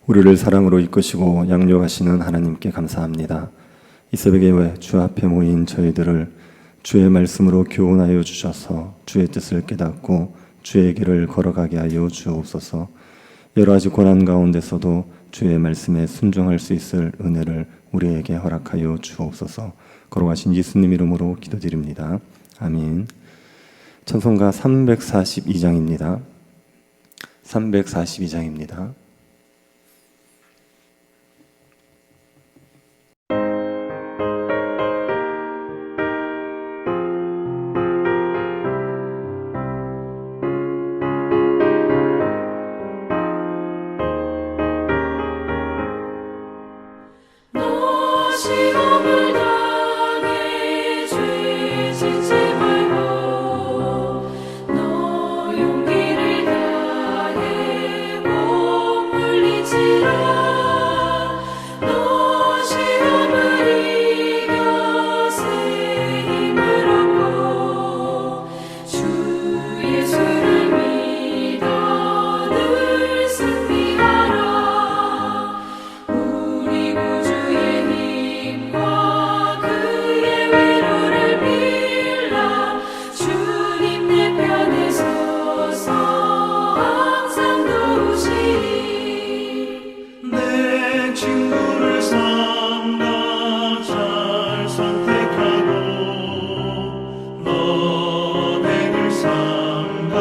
우리를 사랑으로 이끄시고 양육하시는 하나님께 감사합니다. 이 새벽에 주 앞에 모인 저희들을 주의 말씀으로 교훈하여 주셔서 주의 뜻을 깨닫고 주의 길을 걸어가게 하여 주옵소서. 여러 가지 고난 가운데서도 주의 말씀에 순종할 수 있을 은혜를 우리에게 허락하여 주옵소서. 걸어가신 예수님 이름으로 기도드립니다. 아멘. 찬송가 342장입니다. 342장입니다. 시험을 당해 죄 짓지 말고 너 용기를 다해 못 물리치라. 너 시험을 이겨 새 힘을 얻고 주 예수를 믿어 늘 승리하라. 우리 구주의 힘과 그의 위로를 빌라. 주님 내 편에 서서 항상 도우시리. 내 친구를 삼가 잘 선택하고 너의 길 삼가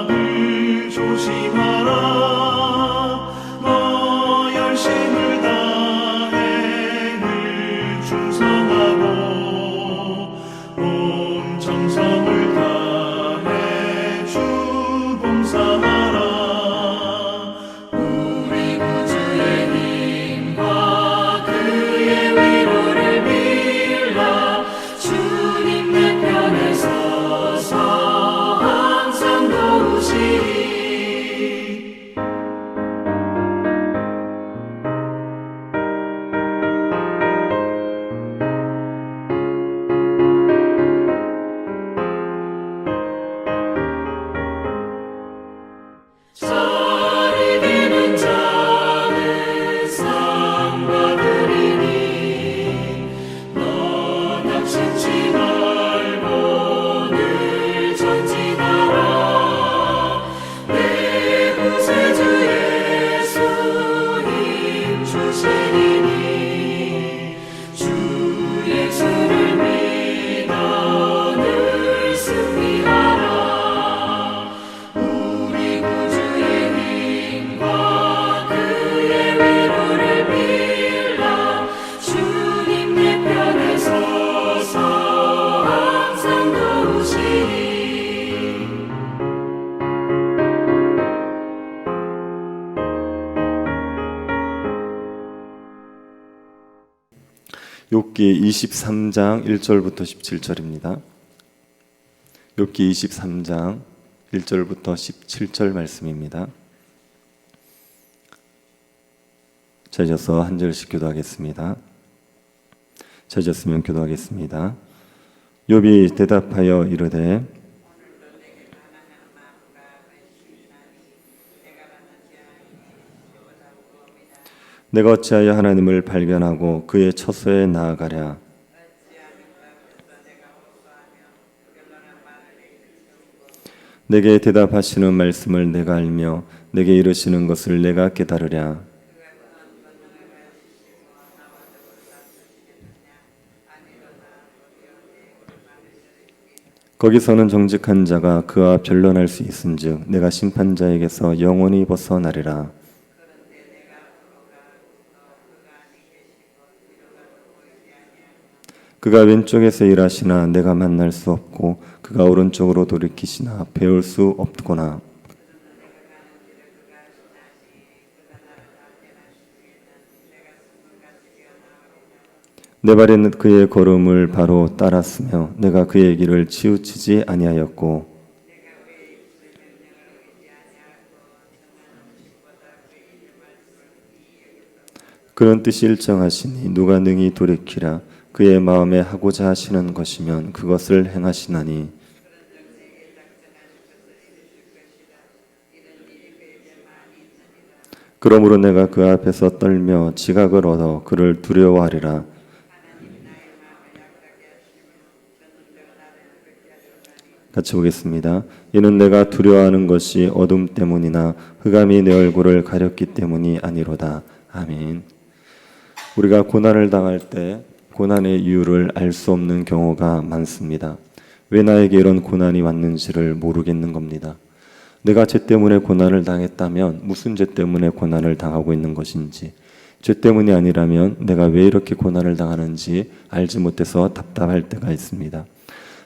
늘 조심하라. 너 열심을 다해 늘 충성하고 온 정성을 다해 주 봉사하라. 우리 구주의 힘과 그의 위로를 빌라. 주님 내 편에 서서 항상 도우시리. 잘 이기는 자는 상 받으리니 너 낙심치 말고 늘 전진하라. 내 구세주 예수 힘 주시리니 주 예수를 믿어 늘 승리하라. 우리 구주의 힘과 그의 위로를 빌라. 주님 내 편에 서서 항상 도우시리. 욥기 23장 1절부터 17절입니다. 욥기 23장 1절부터 17절 말씀입니다. 찾아서 한 절씩 기도하겠습니다. 찾았으면 기도하겠습니다. 욥이 대답하여 이르되 내가 어찌하여 하나님을 발견하고 그의 처소에 나아가랴. 내게 대답하시는 말씀을 내가 알며 내게 이르시는 것을 내가 깨달으랴. 거기서는 정직한 자가 그와 변론할 수 있은즉 내가 심판자에게서 영원히 벗어나리라. 그가 왼쪽에서 일하시나 내가 만날 수 없고 그가 오른쪽으로 돌이키시나 배울 수 없구나. 내 발에는 그의 걸음을 바로 따랐으며 내가 그의 길을 치우치지 아니하였고 그런 뜻이 일정하시니 누가 능히 돌이키라. 그의 마음에 하고자 하시는 것이면 그것을 행하시나니 그러므로 내가 그 앞에서 떨며 지각을 얻어 그를 두려워하리라. 같이 보겠습니다. 이는 내가 두려워하는 것이 어둠 때문이나 흑암이 내 얼굴을 가렸기 때문이 아니로다. 아멘. 우리가 고난을 당할 때 고난의 이유를 알 수 없는 경우가 많습니다. 왜 나에게 이런 고난이 왔는지를 모르겠는 겁니다. 내가 죄 때문에 고난을 당했다면 무슨 죄 때문에 고난을 당하고 있는 것인지, 죄 때문이 아니라면 내가 왜 이렇게 고난을 당하는지 알지 못해서 답답할 때가 있습니다.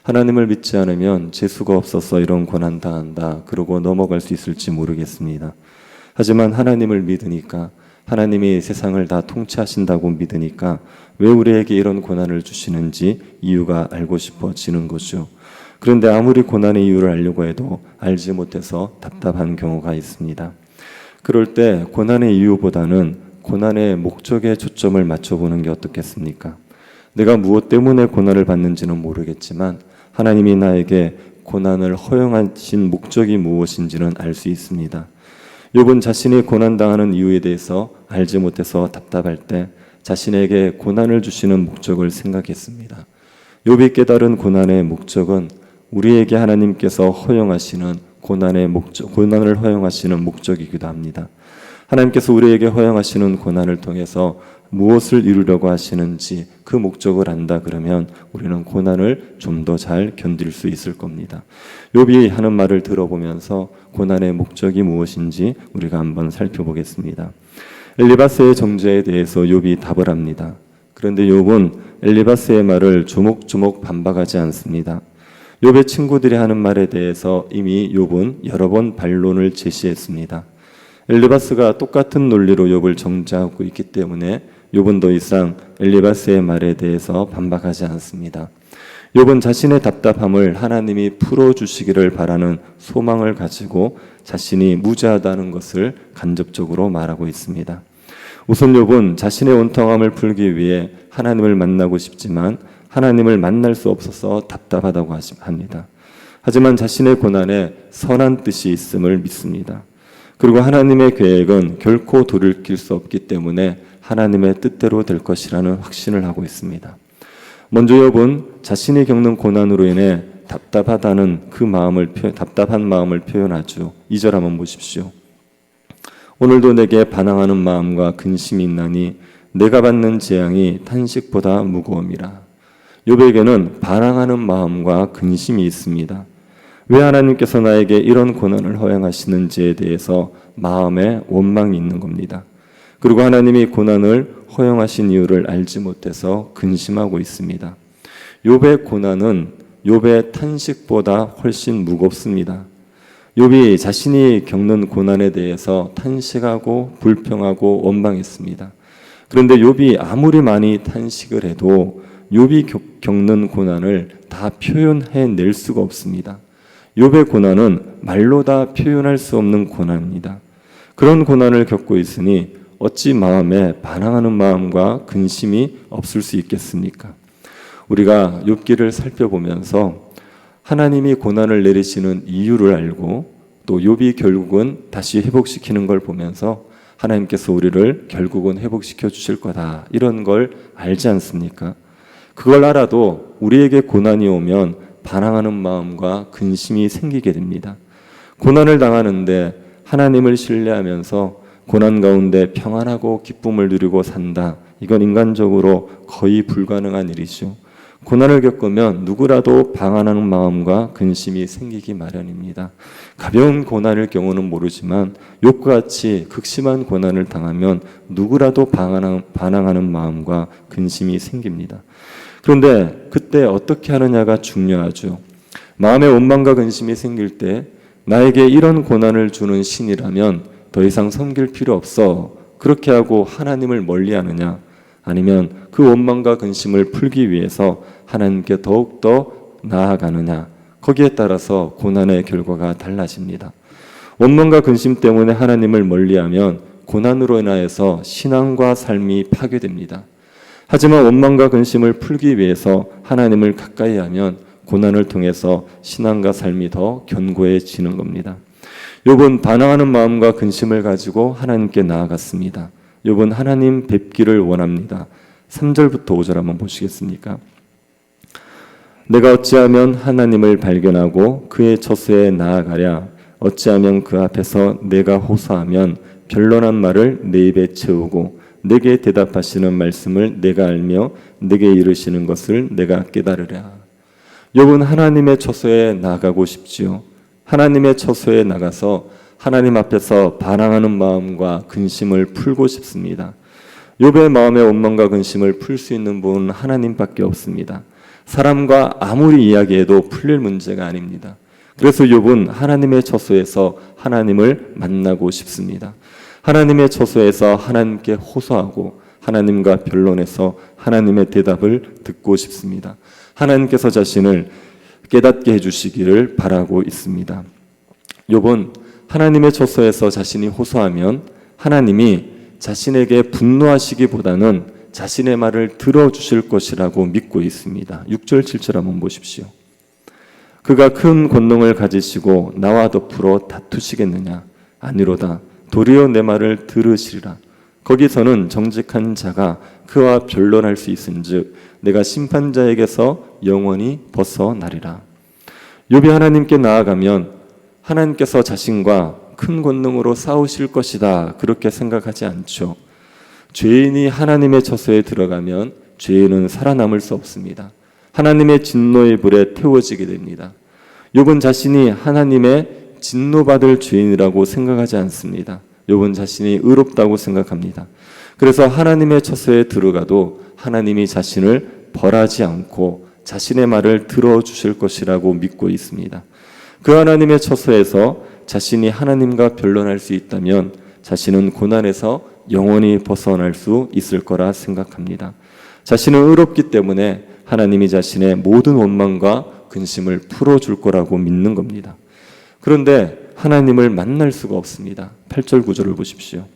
하나님을 믿지 않으면 재수가 없어서 이런 고난 당한다 그러고 넘어갈 수 있을지 모르겠습니다. 하지만 하나님을 믿으니까, 하나님이 세상을 다 통치하신다고 믿으니까 왜 우리에게 이런 고난을 주시는지 이유가 알고 싶어지는 거죠. 그런데 아무리 고난의 이유를 알려고 해도 알지 못해서 답답한 경우가 있습니다. 그럴 때 고난의 이유보다는 고난의 목적에 초점을 맞춰보는 게 어떻겠습니까? 내가 무엇 때문에 고난을 받는지는 모르겠지만 하나님이 나에게 고난을 허용하신 목적이 무엇인지는 알 수 있습니다. 욥은 자신이 고난당하는 이유에 대해서 알지 못해서 답답할 때 자신에게 고난을 주시는 목적을 생각했습니다. 욥이 깨달은 고난의 목적은 우리에게 하나님께서 허용하시는 고난을 허용하시는 목적이기도 합니다. 하나님께서 우리에게 허용하시는 고난을 통해서 무엇을 이루려고 하시는지 그 목적을 안다 그러면 우리는 고난을 좀 더 잘 견딜 수 있을 겁니다. 욥이 하는 말을 들어보면서 고난의 목적이 무엇인지 우리가 한번 살펴보겠습니다. 엘리바스의 정죄에 대해서 욥이 답을 합니다. 그런데 욥은 엘리바스의 말을 조목조목 반박하지 않습니다. 욥의 친구들이 하는 말에 대해서 이미 욥은 여러 번 반론을 제시했습니다. 엘리바스가 똑같은 논리로 욥을 정죄하고 있기 때문에 욥은 더 이상 엘리바스의 말에 대해서 반박하지 않습니다. 욥은 자신의 답답함을 하나님이 풀어주시기를 바라는 소망을 가지고 자신이 무죄하다는 것을 간접적으로 말하고 있습니다. 우선 욥은 자신의 원통함을 풀기 위해 하나님을 만나고 싶지만 하나님을 만날 수 없어서 답답하다고 합니다. 하지만 자신의 고난에 선한 뜻이 있음을 믿습니다. 그리고 하나님의 계획은 결코 돌이킬 수 없기 때문에 하나님의 뜻대로 될 것이라는 확신을 하고 있습니다. 먼저 욥은 자신이 겪는 고난으로 인해 답답한 마음을 표현하죠. 2절 한번 보십시오. 오늘도 내게 반항하는 마음과 근심이 있나니 내가 받는 재앙이 탄식보다 무거움이라. 욥에게는 반항하는 마음과 근심이 있습니다. 왜 하나님께서 나에게 이런 고난을 허용하시는지에 대해서 마음에 원망이 있는 겁니다. 그리고 하나님이 고난을 허용하신 이유를 알지 못해서 근심하고 있습니다. 욥의 고난은 욥의 탄식보다 훨씬 무겁습니다. 욥이 자신이 겪는 고난에 대해서 탄식하고 불평하고 원망했습니다. 그런데 욥이 아무리 많이 탄식을 해도 욥이 겪는 고난을 다 표현해낼 수가 없습니다. 욥의 고난은 말로 다 표현할 수 없는 고난입니다. 그런 고난을 겪고 있으니 어찌 마음에 반항하는 마음과 근심이 없을 수 있겠습니까? 우리가 욥기를 살펴보면서 하나님이 고난을 내리시는 이유를 알고 또 욥이 결국은 다시 회복시키는 걸 보면서 하나님께서 우리를 결국은 회복시켜 주실 거다 이런 걸 알지 않습니까? 그걸 알아도 우리에게 고난이 오면 반항하는 마음과 근심이 생기게 됩니다. 고난을 당하는데 하나님을 신뢰하면서 고난 가운데 평안하고 기쁨을 누리고 산다. 이건 인간적으로 거의 불가능한 일이죠. 고난을 겪으면 누구라도 방황하는 마음과 근심이 생기기 마련입니다. 가벼운 고난일 경우는 모르지만 욥과 같이 극심한 고난을 당하면 누구라도 반항하는 마음과 근심이 생깁니다. 그런데 그때 어떻게 하느냐가 중요하죠. 마음의 원망과 근심이 생길 때 나에게 이런 고난을 주는 신이라면 더 이상 섬길 필요 없어. 그렇게 하고 하나님을 멀리하느냐, 아니면 그 원망과 근심을 풀기 위해서 하나님께 더욱더 나아가느냐, 거기에 따라서 고난의 결과가 달라집니다. 원망과 근심 때문에 하나님을 멀리하면 고난으로 인하여서 신앙과 삶이 파괴됩니다. 하지만 원망과 근심을 풀기 위해서 하나님을 가까이 하면 고난을 통해서 신앙과 삶이 더 견고해지는 겁니다. 욥은 반항하는 마음과 근심을 가지고 하나님께 나아갔습니다. 욥은 하나님 뵙기를 원합니다. 3절부터 5절 한번 보시겠습니까? 내가 어찌하면 하나님을 발견하고 그의 처소에 나아가랴. 어찌하면 그 앞에서 내가 호소하면 변론한 말을 내 입에 채우고 내게 대답하시는 말씀을 내가 알며 내게 이르시는 것을 내가 깨달으랴. 욥은 하나님의 처소에 나가고 싶지요. 하나님의 처소에 나가서 하나님 앞에서 반항하는 마음과 근심을 풀고 싶습니다. 욥의 마음의 원망과 근심을 풀 수 있는 분은 하나님밖에 없습니다. 사람과 아무리 이야기해도 풀릴 문제가 아닙니다. 그래서 욥은 하나님의 처소에서 하나님을 만나고 싶습니다. 하나님의 처소에서 하나님께 호소하고 하나님과 변론해서 하나님의 대답을 듣고 싶습니다. 하나님께서 자신을 깨닫게 해주시기를 바라고 있습니다. 욥은 하나님의 처소에서 자신이 호소하면 하나님이 자신에게 분노하시기보다는 자신의 말을 들어주실 것이라고 믿고 있습니다. 6절 7절 한번 보십시오. 그가 큰 권능을 가지시고 나와 덮으러 다투시겠느냐? 아니로다. 도리어 내 말을 들으시리라. 거기서는 정직한 자가 그와 변론할 수 있은즉 내가 심판자에게서 영원히 벗어나리라. 욥이 하나님께 나아가면 하나님께서 자신과 큰 권능으로 싸우실 것이다 그렇게 생각하지 않죠. 죄인이 하나님의 처소에 들어가면 죄인은 살아남을 수 없습니다. 하나님의 진노의 불에 태워지게 됩니다. 욥은 자신이 하나님의 진노받을 죄인이라고 생각하지 않습니다. 욥은 자신이 의롭다고 생각합니다. 그래서 하나님의 처소에 들어가도 하나님이 자신을 벌하지 않고 자신의 말을 들어주실 것이라고 믿고 있습니다. 그 하나님의 처소에서 자신이 하나님과 변론할 수 있다면 자신은 고난에서 영원히 벗어날 수 있을 거라 생각합니다. 자신은 의롭기 때문에 하나님이 자신의 모든 원망과 근심을 풀어줄 거라고 믿는 겁니다. 그런데 하나님을 만날 수가 없습니다. 8절 9절을 보십시오.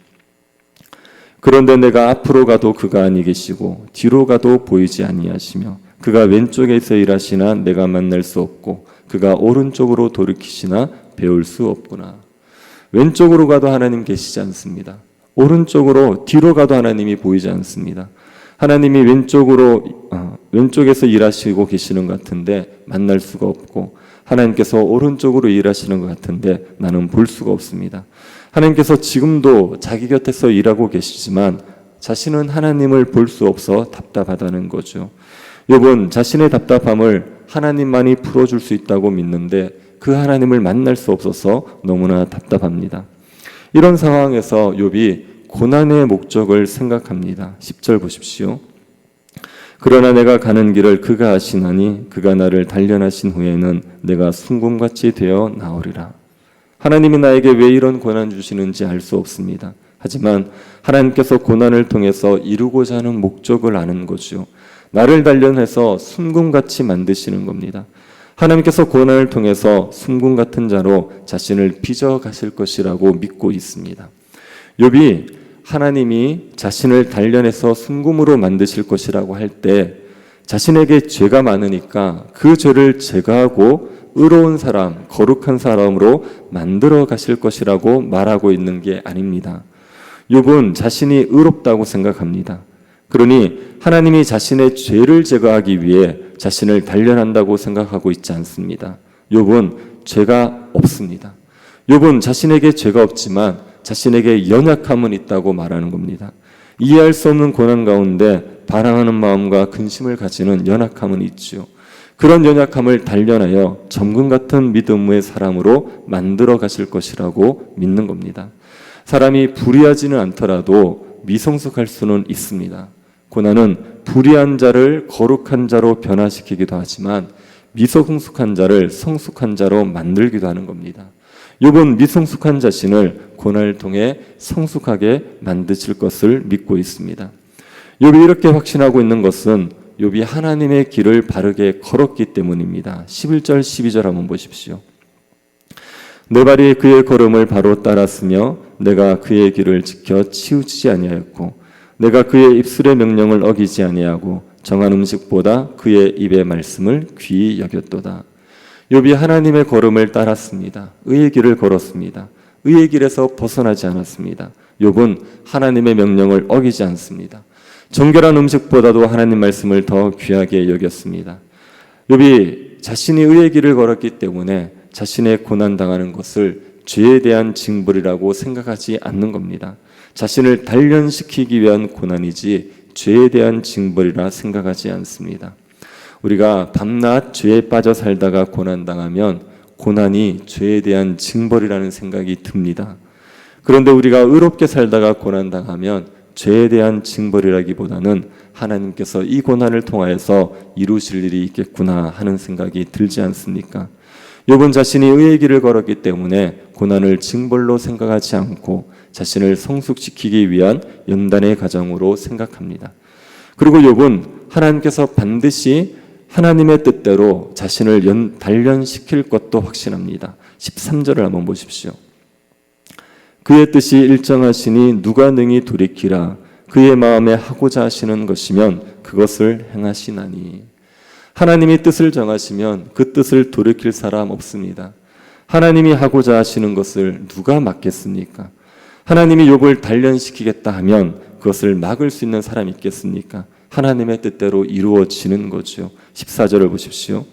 그런데 내가 앞으로 가도 그가 아니 계시고 뒤로 가도 보이지 아니하시며 그가 왼쪽에서 일하시나 내가 만날 수 없고 그가 오른쪽으로 돌이키시나 배울 수 없구나. 왼쪽으로 가도 하나님 계시지 않습니다. 오른쪽으로 뒤로 가도 하나님이 보이지 않습니다. 하나님이 왼쪽에서 일하시고 계시는 것 같은데 만날 수가 없고 하나님께서 오른쪽으로 일하시는 것 같은데 나는 볼 수가 없습니다. 하나님께서 지금도 자기 곁에서 일하고 계시지만 자신은 하나님을 볼 수 없어 답답하다는 거죠. 욥은 자신의 답답함을 하나님만이 풀어줄 수 있다고 믿는데 그 하나님을 만날 수 없어서 너무나 답답합니다. 이런 상황에서 욥이 고난의 목적을 생각합니다. 10절 보십시오. 그러나 내가 가는 길을 그가 아시나니 그가 나를 단련하신 후에는 내가 순금같이 되어 나오리라. 하나님이 나에게 왜 이런 고난 주시는지 알 수 없습니다. 하지만 하나님께서 고난을 통해서 이루고자 하는 목적을 아는 거죠. 나를 단련해서 순금같이 만드시는 겁니다. 하나님께서 고난을 통해서 순금 같은 자로 자신을 빚어 가실 것이라고 믿고 있습니다. 욥이 하나님이 자신을 단련해서 순금으로 만드실 것이라고 할 때 자신에게 죄가 많으니까 그 죄를 제거하고 의로운 사람, 거룩한 사람으로 만들어 가실 것이라고 말하고 있는 게 아닙니다. 욥은 자신이 의롭다고 생각합니다. 그러니 하나님이 자신의 죄를 제거하기 위해 자신을 단련한다고 생각하고 있지 않습니다. 욥은 죄가 없습니다. 욥은 자신에게 죄가 없지만 자신에게 연약함은 있다고 말하는 겁니다. 이해할 수 없는 고난 가운데 반항하는 마음과 근심을 가지는 연약함은 있지요. 그런 연약함을 단련하여 점금 같은 믿음의 사람으로 만들어 가실 것이라고 믿는 겁니다. 사람이 불의하지는 않더라도 미성숙할 수는 있습니다. 고난은 불의한 자를 거룩한 자로 변화시키기도 하지만 미성숙한 자를 성숙한 자로 만들기도 하는 겁니다. 욥은 미성숙한 자신을 고난을 통해 성숙하게 만드실 것을 믿고 있습니다. 욥이 이렇게 확신하고 있는 것은 욥이 하나님의 길을 바르게 걸었기 때문입니다. 11절 12절 한번 보십시오. 내 발이 그의 걸음을 바로 따랐으며 내가 그의 길을 지켜 치우치지 아니하였고 내가 그의 입술의 명령을 어기지 아니하고 정한 음식보다 그의 입의 말씀을 귀히 여겼도다. 욥이 하나님의 걸음을 따랐습니다. 의의 길을 걸었습니다. 의의 길에서 벗어나지 않았습니다. 욥은 하나님의 명령을 어기지 않습니다. 정결한 음식보다도 하나님 말씀을 더 귀하게 여겼습니다. 욥이 자신이 의의 길을 걸었기 때문에 자신의 고난당하는 것을 죄에 대한 징벌이라고 생각하지 않는 겁니다. 자신을 단련시키기 위한 고난이지 죄에 대한 징벌이라 생각하지 않습니다. 우리가 밤낮 죄에 빠져 살다가 고난당하면 고난이 죄에 대한 징벌이라는 생각이 듭니다. 그런데 우리가 의롭게 살다가 고난당하면 죄에 대한 징벌이라기보다는 하나님께서 이 고난을 통하여서 이루실 일이 있겠구나 하는 생각이 들지 않습니까? 욥은 자신이 의의 길을 걸었기 때문에 고난을 징벌로 생각하지 않고 자신을 성숙시키기 위한 연단의 과정으로 생각합니다. 그리고 욥은 하나님께서 반드시 하나님의 뜻대로 자신을 단련시킬 것도 확신합니다. 13절을 한번 보십시오. 그의 뜻이 일정하시니 누가 능히 돌이키라. 그의 마음에 하고자 하시는 것이면 그것을 행하시나니. 하나님이 뜻을 정하시면 그 뜻을 돌이킬 사람 없습니다. 하나님이 하고자 하시는 것을 누가 막겠습니까? 하나님이 욥을 단련시키겠다 하면 그것을 막을 수 있는 사람이 있겠습니까? 하나님의 뜻대로 이루어지는 거죠. 14절을 보십시오.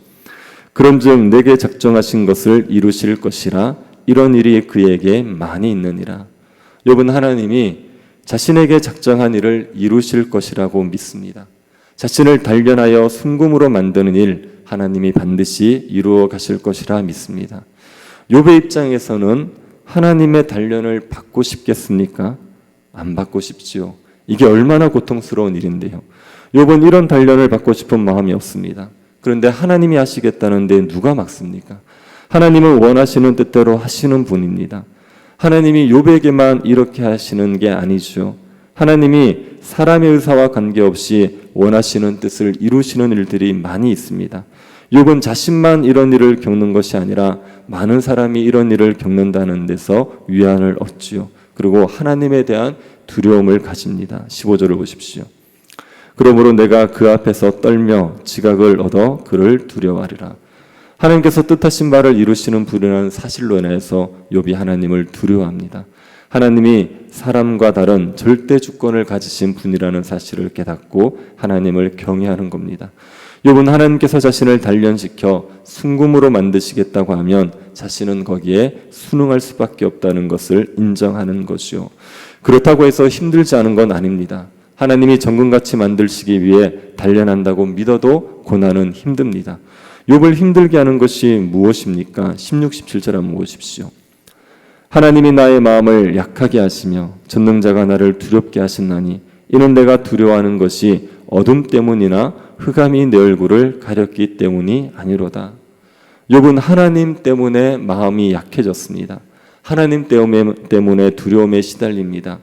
그런즉 내게 작정하신 것을 이루실 것이라. 이런 일이 그에게 많이 있느니라. 욥은 하나님이 자신에게 작정한 일을 이루실 것이라고 믿습니다. 자신을 단련하여 순금으로 만드는 일 하나님이 반드시 이루어 가실 것이라 믿습니다. 욥의 입장에서는 하나님의 단련을 받고 싶겠습니까? 안 받고 싶지요. 이게 얼마나 고통스러운 일인데요. 욥은 이런 단련을 받고 싶은 마음이 없습니다. 그런데 하나님이 하시겠다는데 누가 막습니까? 하나님은 원하시는 뜻대로 하시는 분입니다. 하나님이 욥에게만 이렇게 하시는 게 아니죠. 하나님이 사람의 의사와 관계없이 원하시는 뜻을 이루시는 일들이 많이 있습니다. 욥은 자신만 이런 일을 겪는 것이 아니라 많은 사람이 이런 일을 겪는다는 데서 위안을 얻지요. 그리고 하나님에 대한 두려움을 가집니다. 15절을 보십시오. 그러므로 내가 그 앞에서 떨며 지각을 얻어 그를 두려워하리라. 하나님께서 뜻하신 바를 이루시는 분이라는 사실로 인해서 욥이 하나님을 두려워합니다. 하나님이 사람과 다른 절대 주권을 가지신 분이라는 사실을 깨닫고 하나님을 경외하는 겁니다. 욥은 하나님께서 자신을 단련시켜 순금으로 만드시겠다고 하면 자신은 거기에 순응할 수밖에 없다는 것을 인정하는 것이요. 그렇다고 해서 힘들지 않은 건 아닙니다. 하나님이 정금같이 만들시기 위해 단련한다고 믿어도 고난은 힘듭니다. 욥을 힘들게 하는 것이 무엇입니까? 16, 17절 한번 보십시오. 하나님이 나의 마음을 약하게 하시며 전능자가 나를 두렵게 하셨나니 이는 내가 두려워하는 것이 어둠 때문이나 흑암이 내 얼굴을 가렸기 때문이 아니로다. 욥은 하나님 때문에 마음이 약해졌습니다. 하나님 때문에 두려움에 시달립니다.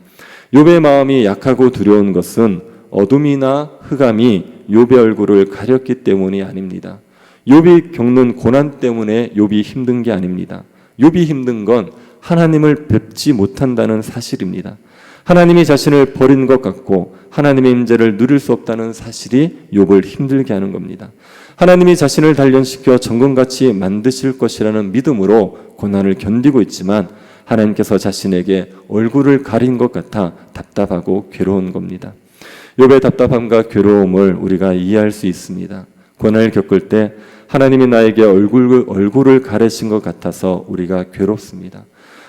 욥의 마음이 약하고 두려운 것은 어둠이나 흑암이 욥의 얼굴을 가렸기 때문이 아닙니다. 욥이 겪는 고난 때문에 욥이 힘든 게 아닙니다. 욥이 힘든 건 하나님을 뵙지 못한다는 사실입니다. 하나님이 자신을 버린 것 같고 하나님의 임재를 누릴 수 없다는 사실이 욥을 힘들게 하는 겁니다. 하나님이 자신을 단련시켜 정금같이 만드실 것이라는 믿음으로 고난을 견디고 있지만 하나님께서 자신에게 얼굴을 가린 것 같아 답답하고 괴로운 겁니다. 욥의 답답함과 괴로움을 우리가 이해할 수 있습니다. 고난을 겪을 때 하나님이 나에게 얼굴을 가리신 것 같아서 우리가 괴롭습니다.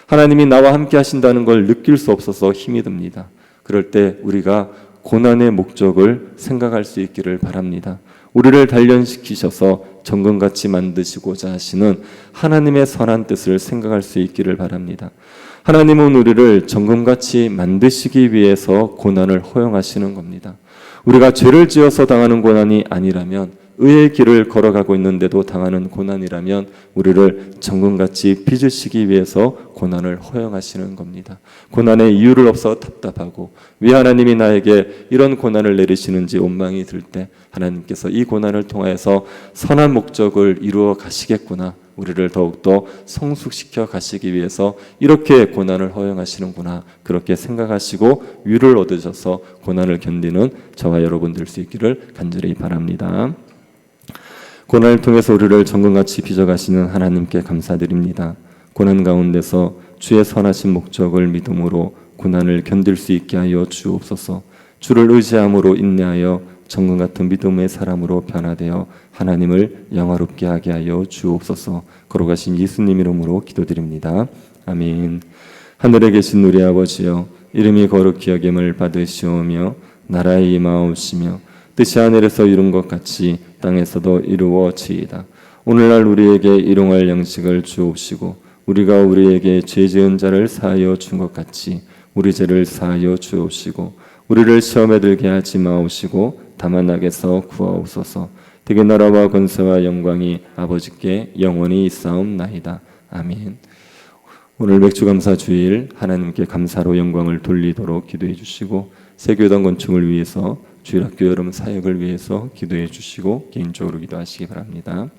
하나님이 나와 함께 하신다는 걸 느낄 수 없어서 힘이 듭니다. 그럴 때 우리가 고난의 목적을 생각할 수 있기를 바랍니다. 우리를 단련시키셔서 정금같이 만드시고자 하시는 하나님의 선한 뜻을 생각할 수 있기를 바랍니다. 하나님은 우리를 정금같이 만드시기 위해서 고난을 허용하시는 겁니다. 우리가 죄를 지어서 당하는 고난이 아니라면, 의의 길을 걸어가고 있는데도 당하는 고난이라면 우리를 정금같이 빚으시기 위해서 고난을 허용하시는 겁니다. 고난의 이유를 없어 답답하고 왜 하나님이 나에게 이런 고난을 내리시는지 원망이 들 때 하나님께서 이 고난을 통해서 선한 목적을 이루어 가시겠구나, 우리를 더욱더 성숙시켜 가시기 위해서 이렇게 고난을 허용하시는구나, 그렇게 생각하시고 위를 얻으셔서 고난을 견디는 저와 여러분 될 수 있기를 간절히 바랍니다. 고난을 통해서 우리를 정금같이 빚어가시는 하나님께 감사드립니다. 고난 가운데서 주의 선하신 목적을 믿음으로 고난을 견딜 수 있게 하여 주옵소서. 주를 의지함으로 인내하여 정금 같은 믿음의 사람으로 변화되어 하나님을 영화롭게 하게 하여 주옵소서. 걸어가신 예수님 이름으로 기도드립니다. 아멘. 하늘에 계신 우리 아버지여, 이름이 거룩히 여김을 받으시오며 나라의 임하옵시며 뜻이 하늘에서 이룬 것 같이 땅에서도 이루어지이다. 오늘날 우리에게 일용할 양식을 주옵시고 우리가 우리에게 죄 지은 자를 사하여 준 것 같이 우리 죄를 사하여 주옵시고 우리를 시험에 들게 하지 마옵시고 다만 악에서 구하옵소서. 되게 나라와 권세와 영광이 아버지께 영원히 있사옵나이다. 아멘. 오늘 맥주감사 주일 하나님께 감사로 영광을 돌리도록 기도해 주시고 세교단 건축을 위해서 주일학교 여름 사역을 위해서 기도해 주시고 개인적으로 기도하시기 바랍니다.